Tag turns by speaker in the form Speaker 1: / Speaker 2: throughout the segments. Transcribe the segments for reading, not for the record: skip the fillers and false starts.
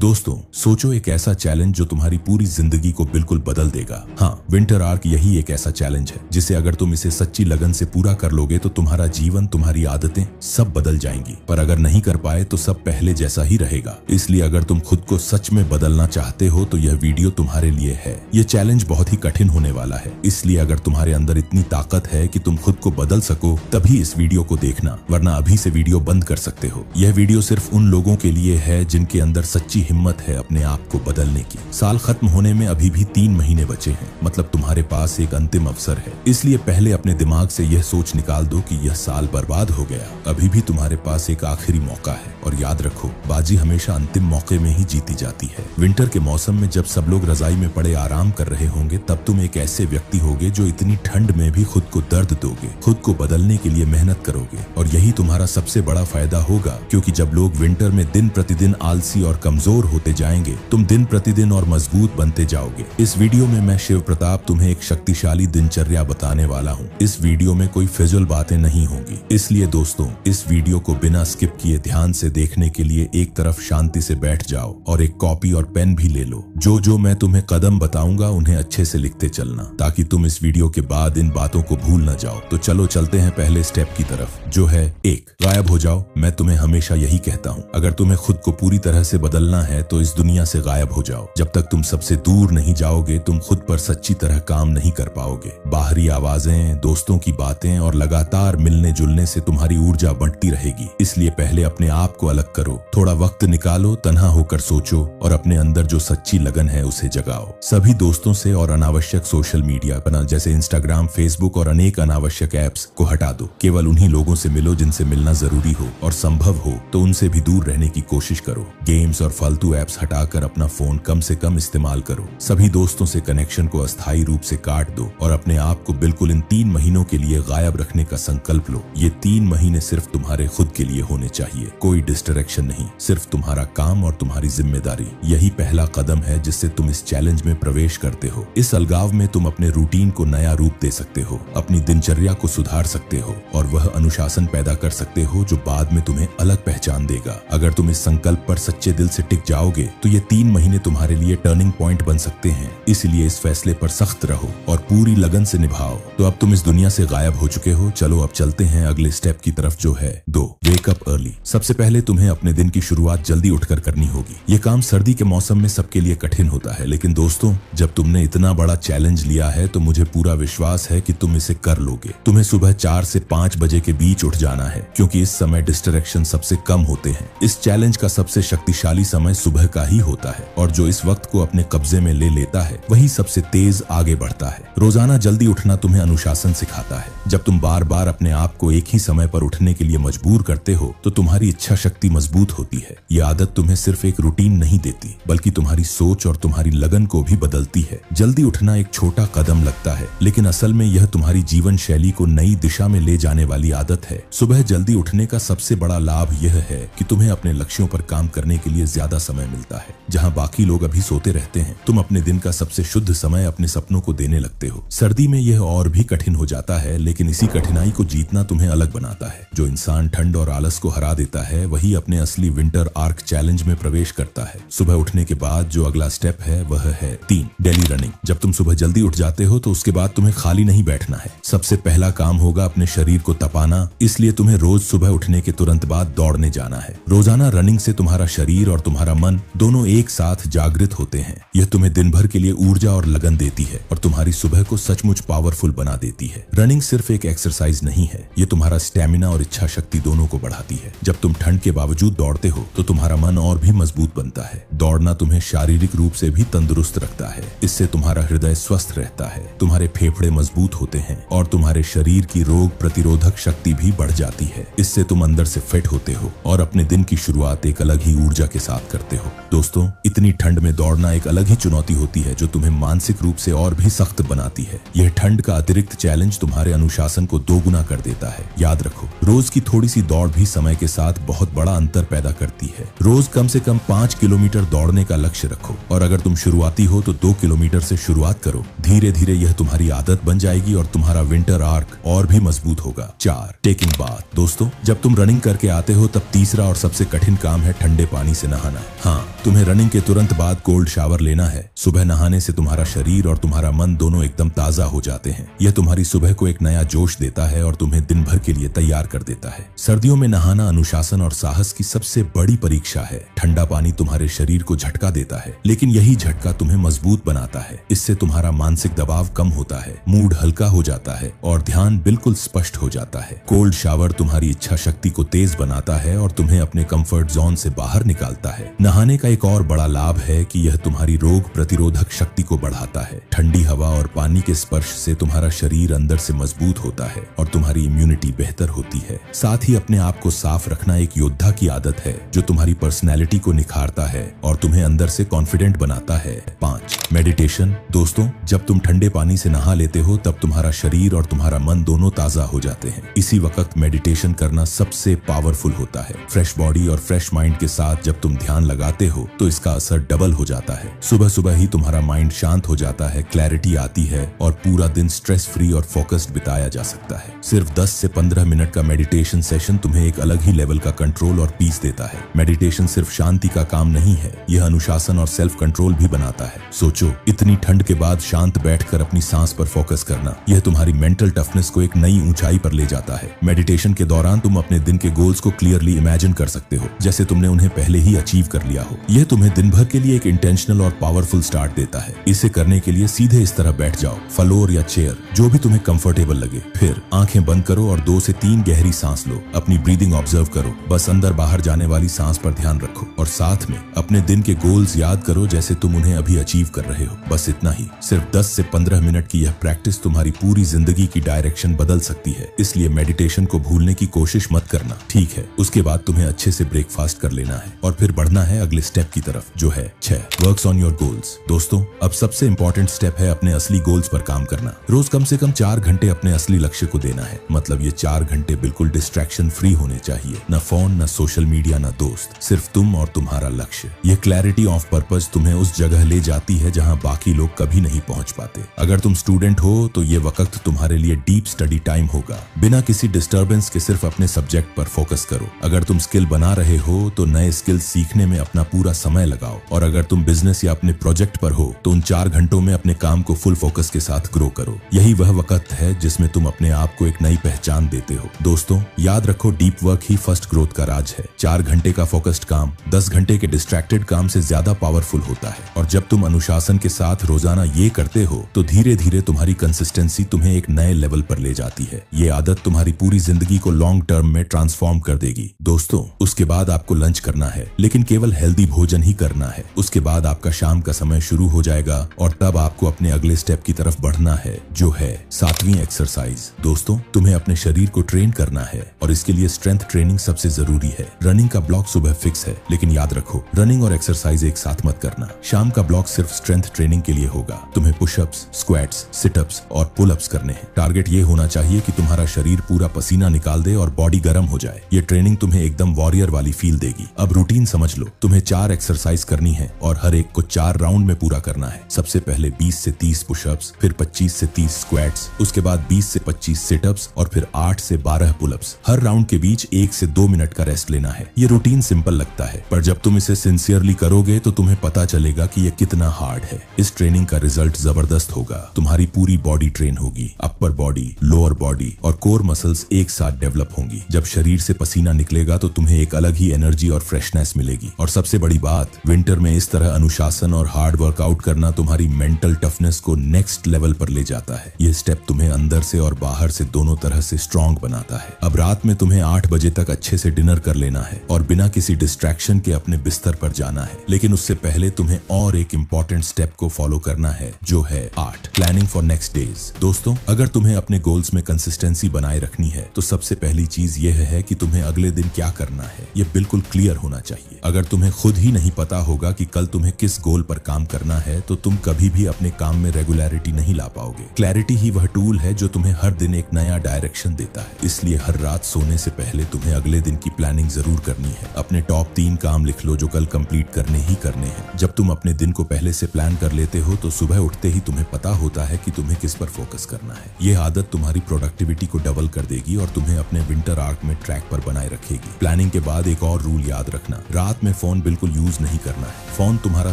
Speaker 1: दोस्तों, सोचो एक ऐसा चैलेंज जो तुम्हारी पूरी जिंदगी को बिल्कुल बदल देगा। हाँ, विंटर आर्क यही एक ऐसा चैलेंज है जिसे अगर तुम इसे सच्ची लगन से पूरा कर लोगे तो तुम्हारा जीवन, तुम्हारी आदतें सब बदल जाएंगी। पर अगर नहीं कर पाए तो सब पहले जैसा ही रहेगा। इसलिए अगर तुम खुद को सच में बदलना चाहते हो तो यह वीडियो तुम्हारे लिए है। यह चैलेंज बहुत ही कठिन होने वाला है, इसलिए अगर तुम्हारे अंदर इतनी ताकत है कि तुम खुद को बदल सको तभी इस वीडियो को देखना, वरना अभी से वीडियो बंद कर सकते हो। यह वीडियो सिर्फ उन लोगों के लिए है जिनके अंदर सच्ची हिम्मत है अपने आप को बदलने की। साल खत्म होने में अभी भी 3 महीने बचे हैं, मतलब तुम्हारे पास एक अंतिम अवसर है। इसलिए पहले अपने दिमाग से यह सोच निकाल दो कि यह साल बर्बाद हो गया, अभी भी तुम्हारे पास एक आखिरी मौका है। और याद रखो, बाजी हमेशा अंतिम मौके में ही जीती जाती है। विंटर के मौसम में जब सब लोग रजाई में पड़े आराम कर रहे होंगे, तब तुम एक ऐसे व्यक्ति होगे जो इतनी ठंड में भी खुद को दर्द दोगे, खुद को बदलने के लिए मेहनत करोगे। और यही तुम्हारा सबसे बड़ा फायदा होगा, क्योंकि जब लोग विंटर में दिन प्रतिदिन आलसी और कमजोर होते जाएंगे, तुम दिन प्रतिदिन और मजबूत बनते जाओगे। इस वीडियो में मैं शिव प्रताप तुम्हें एक शक्तिशाली दिनचर्या बताने वाला हूँ। इस वीडियो में कोई फिजूल बातें नहीं होंगी, इसलिए दोस्तों इस वीडियो को बिना स्किप किए ध्यान से देखने के लिए एक तरफ शांति से बैठ जाओ और एक कॉपी और पेन भी ले लो। जो मैं तुम्हें कदम बताऊंगा उन्हें अच्छे से लिखते चलना, ताकि तुम इस वीडियो के बाद इन बातों को भूल न जाओ। तो चलो चलते हैं पहले स्टेप की तरफ, जो है 1, गायब हो जाओ। मैं तुम्हें हमेशा यही कहता हूँ, अगर तुम्हें खुद को पूरी तरह से बदलना है तो इस दुनिया से गायब हो जाओ। जब तक तुम सबसे दूर नहीं जाओगे, तुम खुद पर सच्ची तरह काम नहीं कर पाओगे। बाहरी आवाजें, दोस्तों की बातें और लगातार मिलने जुलने से तुम्हारी ऊर्जा बढ़ती रहेगी। इसलिए पहले अपने आप को अलग करो, थोड़ा वक्त निकालो, तन्हा होकर सोचो और अपने अंदर जो सच्ची लगन है उसे जगाओ। सभी दोस्तों से और अनावश्यक सोशल मीडिया जैसे इंस्टाग्राम, फेसबुक और अनेक अनावश्यक ऐप्स को हटा दो। केवल उन्हीं लोगों से मिलो जिनसे मिलना जरूरी हो, और संभव हो तो उनसे भी दूर रहने की कोशिश करो। गेम्स और फालतू ऐप्स हटाकर अपना फोन कम से कम इस्तेमाल करो। सभी दोस्तों से कनेक्शन को अस्थायी रूप से काट दो और अपने आप को बिल्कुल इन 3 महीनों के लिए गायब रखने का संकल्प लो। ये 3 महीने सिर्फ तुम्हारे खुद के लिए होने चाहिए, कोई डिस्ट्रैक्शन नहीं, सिर्फ तुम्हारा काम और तुम्हारी जिम्मेदारी। यही पहला कदम है जिससे तुम इस चैलेंज में प्रवेश करते हो। इस अलगाव में तुम अपने रूटीन को नया रूप दे सकते हो, अपनी दिनचर्या को सुधार सकते हो और वह अनुशासन पैदा कर सकते हो जो बाद में तुम्हें अलग पहचान देगा। अगर तुम इस संकल्प पर सच्चे दिल से टिक जाओगे तो ये 3 महीने तुम्हारे लिए टर्निंग पॉइंट बन सकते हैं। इसलिए इस फैसले पर सख्त रहो और पूरी लगन से निभाओ। तो अब तुम इस दुनिया से गायब हो चुके हो, चलो अब चलते हैं अगले स्टेप की तरफ, जो है 2, वेक अप अर्ली। सबसे पहले तुम्हें अपने दिन की शुरुआत जल्दी उठकर करनी होगी। ये काम सर्दी के मौसम में सबके लिए कठिन होता है, लेकिन दोस्तों जब तुमने इतना बड़ा चैलेंज लिया है तो मुझे पूरा विश्वास है कि तुम इसे कर लोगे। तुम्हें सुबह 4 से 5 बजे के बीच उठ जाना है, क्योंकि इस समय डिस्ट्रैक्शन सबसे कम होते हैं। इस चैलेंज का सबसे शक्तिशाली समय सुबह का ही होता है, और जो इस वक्त को अपने कब्जे में ले लेता है वही सबसे तेज आगे बढ़ता है। रोजाना जल्दी उठना तुम्हें अनुशासन सिखाता है। जब तुम बार बार अपने आप को एक ही समय पर उठने के लिए मजबूर करते हो तो तुम्हारी इच्छा शक्ति मजबूत होती है। ये आदत तुम्हें सिर्फ एक रूटीन नहीं देती, बल्कि तुम्हारी सोच और तुम्हारी लगन को भी बदलती है। जल्दी उठना एक छोटा कदम लगता है, लेकिन असल में यह तुम्हारी जीवन शैली को नई दिशा में ले जाने वाली आदत है। सुबह जल्दी उठने का सबसे बड़ा लाभ यह है कि तुम्हें अपने लक्ष्यों पर काम करने के लिए ज्यादा समय मिलता है। जहां बाकी लोग अभी सोते रहते हैं, तुम अपने दिन का सबसे शुद्ध समय अपने सपनों को देने लगते हो। सर्दी में यह और भी कठिन हो जाता है, लेकिन इसी कठिनाई को जीतना तुम्हें अलग बनाता है। जो इंसान ठंड और आलस को हरा देता है वही अपने असली विंटर आर्क चैलेंज में प्रवेश करता है। सुबह उठने के बाद जो अगला स्टेप है वह है 3, डेली रनिंग। जब तुम सुबह जल्दी उठ जाते हो तो उसके बाद तुम्हें खाली नहीं बैठना है। सबसे पहला काम होगा अपने शरीर को तपाना, इसलिए तुम्हें रोज सुबह उठने के तुरंत बाद दौड़ने जाना है। रोजाना रनिंग से तुम्हारा शरीर और तुम्हारा मन दोनों एक साथ जागृत होते हैं। यह तुम्हें दिन भर के लिए ऊर्जा और लगन देती है और तुम्हारी सुबह को सचमुच पावरफुल बना देती है। रनिंग सिर्फ एक एक्सरसाइज नहीं है, ये तुम्हारा स्टेमिना और इच्छा शक्ति दोनों को बढ़ाती है। जब तुम ठंड के बावजूद दौड़ते हो तो तुम्हारा मन और भी मजबूत बनता है। दौड़ना तुम्हें शारीरिक रूप से भी तंदुरुस्त रखता है। इससे तुम्हारा हृदय स्वस्थ रहता है, तुम्हारे फेफड़े मजबूत होते हैं और तुम्हारे शरीर की रोग प्रतिरोधक शक्ति भी बढ़ जाती है। इससे तुम अंदर से फिट होते हो और अपने दिन की शुरुआत एक अलग ही ऊर्जा के साथ करते हो। दोस्तों, इतनी इतनी ठंड में दौड़ना एक अलग ही चुनौती होती है जो तुम्हें मानसिक रूप से और भी सख्त बनाती है। यह ठंड का अतिरिक्त चैलेंज तुम्हारे अनुशासन को दोगुना कर देता है। याद रखो, रोज की थोड़ी सी दौड़ भी समय के साथ बहुत बड़ा अंतर पैदा करती है। रोज कम से कम 5 किलोमीटर दौड़ने का लक्ष्य रखो और अगर तुम शुरुआती हो तो 2 किलोमीटर से शुरुआत करो। धीरे धीरे यह तुम्हारी आदत बन जाएगी और तुम्हारा विंटर आर्क और भी मजबूत होगा। 4, टेकिंग बाथ। दोस्तों, जब तुम रनिंग करके आते हो तब तीसरा और सबसे कठिन काम है ठंडे पानी से नहाना। हाँ, तुम्हें रनिंग के तुरंत बाद कोल्ड शावर लेना है। सुबह नहाने से तुम्हारा शरीर और तुम्हारा मन दोनों एकदम ताजा हो जाते हैं। यह तुम्हारी सुबह को एक नया जोश देता है और तुम्हें दिन भर के लिए तैयार कर देता है। सर्दियों में नहाना अनुशासन और साहस की सबसे बड़ी परीक्षा है। ठंडा पानी तुम्हारे शरीर को झटका देता है, लेकिन यही झटका तुम्हें मजबूत बनाता है। इससे तुम्हारा मानसिक दबाव कम होता है, मूड हल्का हो जाता है और ध्यान बिल्कुल स्पष्ट हो जाता है। कोल्ड शावर तुम्हारी इच्छा शक्ति को तेज बनाता है और तुम्हें अपने कंफर्ट जोन से बाहर निकालता है। नहाने का एक और बड़ा लाभ है कि यह तुम्हारी रोग प्रतिरोधक शक्ति को बढ़ाता है। ठंडी हवा और पानी के स्पर्श से तुम्हारा शरीर अंदर से मजबूत होता है और तुम्हारी इम्यूनिटी बेहतर होती है। साथ ही अपने आप को साफ रखना एक योद्धा की आदत है जो तुम्हारी पर्सनैलिटी को निखारता है और तुम्हें अंदर से कॉन्फिडेंट बनाता है। 5, मेडिटेशन। दोस्तों, जब तुम ठंडे पानी से नहा लेते हो तब तुम्हारा शरीर और तुम्हारा मन दोनों ताजा हो जाते हैं। इसी वक्त मेडिटेशन करना सबसे पावरफुल होता है। फ्रेश बॉडी और फ्रेश माइंड के साथ जब तुम ध्यान लगाते हो तो इसका असर डबल हो जाता है। सुबह सुबह ही तुम्हारा माइंड शांत हो जाता है, क्लैरिटी आती है और पूरा दिन स्ट्रेस फ्री और फोकस्ड बिताया जा सकता है। सिर्फ 10 से 15 मिनट का मेडिटेशन सेशन तुम्हें एक अलग ही लेवल का कंट्रोल और पीस देता है। मेडिटेशन सिर्फ शांति का काम नहीं है, यह अनुशासन और सेल्फ कंट्रोल भी बनाता है। सोचो, इतनी ठंड के बाद शांत बैठकर अपनी सांस पर फोकस करना, यह तुम्हारी मेंटल टफनेस को एक नई ऊंचाई पर ले जाता है। मेडिटेशन के दौरान तुम अपने दिन के गोल्स को क्लियरली इमेजिन कर सकते हो, जैसे तुमने उन्हें पहले ही अचीव कर लिया हो। यह तुम्हें दिन भर के लिए एक इंटेंशनल और पावरफुल स्टार्ट देता है। इसे करने के लिए सीधे इस तरह बैठ जाओ, फ्लोर या चेयर, जो भी तुम्हें कंफर्टेबल लगे। फिर आंखें बंद करो और 2 से 3 गहरी सांस लो। अपनी ब्रीदिंग ऑब्जर्व करो, बस अंदर बाहर जाने वाली सांस पर ध्यान रखो और साथ में अपने दिन के गोल्स याद करो जैसे तुम उन्हें अभी अचीव कर रहे हो। बस इतना ही। सिर्फ 10 से 15 मिनट की यह प्रैक्टिस तुम्हारी पूरी जिंदगी की डायरेक्शन बदल सकती है। इसलिए मेडिटेशन को भूलने की कोशिश मत करना, ठीक है? उसके बाद तुम्हें अच्छे से ब्रेकफास्ट कर लेना है और फिर बढ़ना है अगले स्टेप की तरफ, जो है 6, वर्क्स ऑन योर गोल्स। दोस्तों, अब सबसे इंपॉर्टेंट स्टेप है अपने असली गोल्स पर काम करना। रोज कम से कम 4 घंटे अपने असली लक्ष्य को देना है। मतलब ये 4 घंटे बिल्कुल डिस्ट्रैक्शन फ्री होने चाहिए। न फोन, न सोशल मीडिया, न दोस्त, सिर्फ तुम और तुम्हारा लक्ष्य। यह क्लैरिटी ऑफ पर्पस तुम्हें उस जगह ले जाती है जहां बाकी लोग कभी नहीं पहुंच पाते। अगर तुम स्टूडेंट हो तो ये वक्त तुम्हारे लिए डीप स्टडी टाइम होगा। बिना किसी डिस्टर्बेंस के सिर्फ अपने सब्जेक्ट पर फोकस करो। अगर तुम स्किल बना रहे हो तो नए स्किल सीखने में अपना पूरा समय लगाओ और अगर तुम बिजनेस या अपने प्रोजेक्ट पर हो तो उन 4 घंटों में अपने काम को फुल फोकस के साथ ग्रो करो। यही वह वक्त है जिसमें तुम अपने आप को एक नई पहचान देते हो। दोस्तों, याद रखो, डीप वर्क ही फर्स्ट ग्रोथ का राज है। 4 घंटे का फोकस्ड काम 10 घंटे के डिस्ट्रैक्टेड काम से ज्यादा पावरफुल होता है और जब तुम अनुशासन के साथ रोजाना ये करते हो तो धीरे धीरे तुम्हारी कंसिस्टेंसी तुम्हें एक नए लेवल पर ले जाती है। ये आदत तुम्हारी पूरी जिंदगी को लॉन्ग टर्म में ट्रांसफॉर्म कर देगी। दोस्तों, उसके बाद आपको लंच करना है, लेकिन केवल हेल्दी भोजन ही करना है। उसके बाद आपका शाम का समय शुरू हो जाएगा और तब आपको अपने अगले स्टेप की तरफ बढ़ना है, जो है 7वीं एक्सरसाइज। दोस्तों, तुम्हें अपने शरीर को ट्रेन करना है और इसके लिए स्ट्रेंथ ट्रेनिंग सबसे जरूरी है। रनिंग का ब्लॉक सुबह फिक्स है, लेकिन याद रखो, रनिंग और एक्सरसाइज एक साथ मत करना। शाम का ब्लॉक सिर्फ स्ट्रेंथ ट्रेनिंग के लिए होगा। तुम्हें पुशअप्स, स्क्वाट्स, सिटअप्स और पुलअप्स करने हैं। टारगेट ये होना चाहिए कि तुम्हारा शरीर पूरा पसीना निकाल दे और बॉडी गर्म हो जाए। ये ट्रेनिंग तुम्हें एकदम वॉरियर वाली फील देगी। अब रूटीन समझ लो, तुम्हें 4 एक्सरसाइज करनी है और हर एक को 4 राउंड में पूरा करना है। सबसे पहले 20 से 30 पुशअप्स, फिर 25 से 30 स्क्वाट्स, उसके बाद 20 से 25 सिटअप्स और फिर 8 से 12 पुलअप्स। हर राउंड के बीच 1 से 2 मिनट का रेस्ट लेना है। ये रूटीन सिंपल लगता है, पर जब तुम इसे सिंसियरली करोगे तो तुम्हें पता चलेगा कि ये कितना हार्ड है। इस ट्रेनिंग का रिजल्ट जबरदस्त होगा। तुम्हारी पूरी बॉडी ट्रेन होगी, अपर बॉडी, लोअर बॉडी और कोर मसल्स एक साथ डेवलप होंगी। जब शरीर से पसीना निकलेगा तो तुम्हें एक अलग ही एनर्जी और फ्रेशनेस मिलेगी। और सबसे बड़ी बात, विंटर में इस तरह अनुशासन और हार्ड वर्कआउट करना तुम्हारी मेंटल टफनेस को नेक्स्ट लेवल पर ले जाता है। ये स्टेप तुम्हें अंदर से और बाहर से दोनों तरह से स्ट्रांग बनाता है। अब रात में तुम्हें 8 बजे तक अच्छे से डिनर कर लेना है और बिना किसी डिस्ट्रैक्शन के अपने बिस्तर पर जाना है। लेकिन उससे पहले तुम्हें और एक इंपॉर्टेंट स्टेप को फॉलो करना है, जो है 8, प्लानिंग फॉर नेक्स्ट डेज। दोस्तों, अगर तुम्हें अपने गोल्स में कंसिस्टेंसी बनाए रखनी है तो सबसे पहली चीज यह है कि तुम्हें अगले दिन क्या करना है, यह बिल्कुल क्लियर होना चाहिए। अगर तुम्हें खुद ही नहीं पता होगा कि कल तुम्हें किस गोल पर काम करना है, तो तुम कभी भी अपने काम में रेगुलरिटी नहीं ला पाओगे। क्लैरिटी ही वह टूल है जो तुम्हें हर दिन एक नया डायरेक्शन देता है। इसलिए हर रात सोने से पहले तुम्हें अगले दिन की प्लानिंग जरूर करनी है। अपने टॉप 3 काम लिख लो जो कल कंप्लीट करने ही करने हैं। जब तुम अपने दिन को पहले से प्लान कर लेते हो तो सुबह उठते ही तुम्हें पता होता है कि तुम्हें किस पर फोकस करना है। यह आदत तुम्हारी प्रोडक्टिविटी को डबल कर देगी और तुम्हें अपने विंटर आर्क में ट्रैक पर बनाए रखेगी। प्लानिंग के बाद एक और रूल याद रखना, रात में फोन बिल्कुल यूज नहीं करना है। फोन तुम्हारा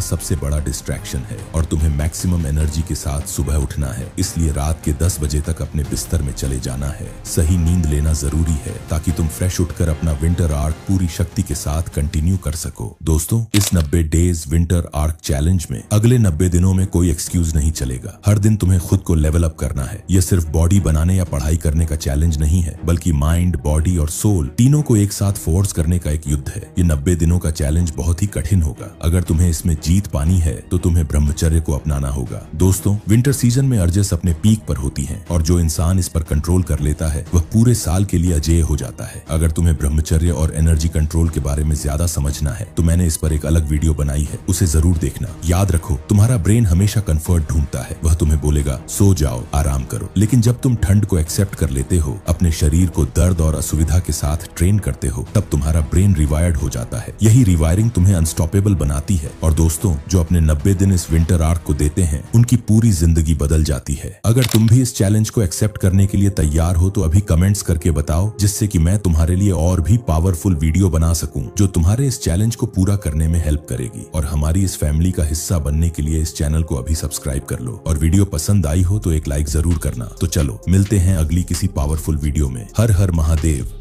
Speaker 1: सबसे बड़ा डिस्ट्रैक्शन है और तुम्हें मैक्सिमम एनर्जी के साथ सुबह उठना है। इसलिए रात के 10 बजे तक अपने बिस्तर में चले जाना है। सही नींद लेना जरूरी है ताकि तुम फ्रेश उठकर अपना विंटर आर्क पूरी शक्ति के साथ कंटिन्यू कर सको। दोस्तों, इस 90 डेज विंटर आर्क चैलेंज में अगले 90 दिनों में कोई एक्सक्यूज नहीं चलेगा। हर दिन तुम्हें खुद को लेवल अप करना है। यह सिर्फ बॉडी बनाने या पढ़ाई करने का चैलेंज नहीं है, बल्कि माइंड, बॉडी और सोल तीनों को एक साथ फोर्स करने का एक युद्ध है। ये 90 दिनों का चैलेंज बहुत ही कठिन होगा। अगर तुम्हें इसमें जीत पानी है तो तुम्हें ब्रह्मचर्य को अपनाना होगा। दोस्तों, विंटर सीजन में अर्जेस अपने पीक पर होती हैं और जो इंसान इस पर कंट्रोल कर लेता है वह पूरे साल के लिए अजेय हो जाता है। अगर तुम्हें ब्रह्मचर्य और एनर्जी कंट्रोल के बारे में ज्यादा समझना है तो मैंने इस पर एक अलग वीडियो बनाई है, उसे जरूर देखना। याद रखो, तुम्हारा ब्रेन हमेशा कंफर्ट ढूंढता है। वह तुम्हें बोलेगा सो जाओ, आराम करो, लेकिन जब तुम ठंड को एक्सेप्ट कर लेते हो, अपने शरीर को दर्द और असुविधा के साथ ट्रेन करते हो, तब तुम्हारा ब्रेन रिवायर्ड हो जाता है। यही रिवायरिंग तुम्हें अनस्टॉपेबल बनाती है। और दोस्तों, जो अपने 90 दिन इस विंटर आर्क को देते हैं उनकी पूरी जिंदगी बदल जाती है। अगर तुम भी इस चैलेंज को एक्सेप्ट करने के लिए तैयार हो तो अभी कमेंट्स करके बताओ, जिससे कि मैं तुम्हारे लिए और भी पावरफुल वीडियो बना सकूं जो तुम्हारे इस चैलेंज को पूरा करने में हेल्प करेगी। और हमारी इस फैमिली का हिस्सा बनने के लिए इस चैनल को अभी सब्सक्राइब कर लो और वीडियो पसंद आई हो तो एक लाइक जरूर करना। तो चलो मिलते हैं अगली किसी पावरफुल वीडियो में। हर हर महादेव।